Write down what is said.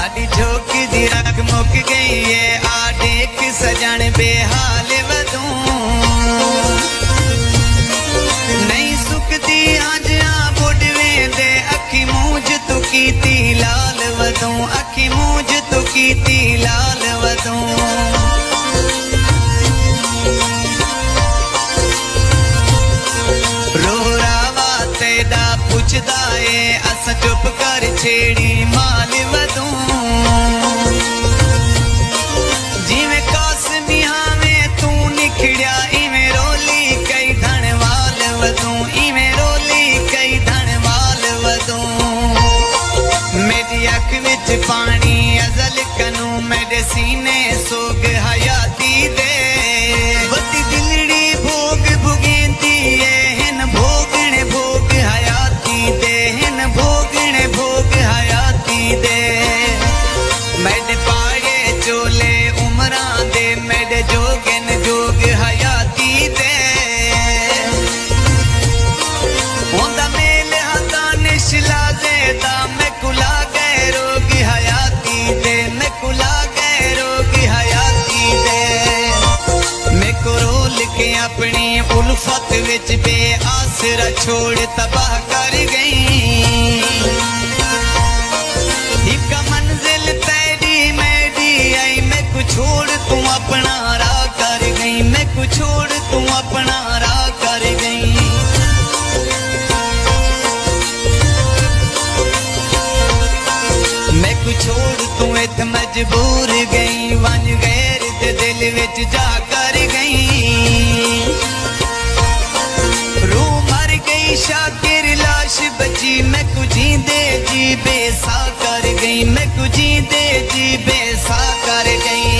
साडी झोंकी दी राख मुक गई है आ देख सजन बेहाल वदू नहीं सुकदी आज आ बुढ़वे दे अखी मूंज तू कीती लाल वदू अखी मूंज तू कीती लाल वदू पुछदा है अस चुप कर छेड़ी माल वदू जिवें कासमिया में तू निखड़िया इवें रोली कई धनवाल वदू इवें रोली कई धनवाल वदू मेरी अख विच पानी अजल कनू मेरे सीने सोग हयाती दे वती दिलड़ी भोग भुगेंदी है हिन भोगणे भोग भोगणे भोग हयाती दे मेरे पाड़े चोले उमरा दे मेरे जोगन जोग हयाती दे होंदा मेल हता निशला देदा मैं कुला गए रोग हयाती दे मैं कुला गए रोग हयाती दे मैं को रोल के अपनी उल्फत विच बेआसरा छोड़ तबाह कर गई एक मंजिल तेरी मेरी आई मैं कुछ छोड़ तू अपना राह कर गई मैं कुछ छोड़ तू अपना राह कर गई मैं कुछ छोड़ तू इत मजबूर गई वन गैर दे दिल विच जा कर गई रू मर गई शाकिर लाश बची मैं कुछ दे जी बेसा कर गई मैं कुछ दे जी बेसा कर गई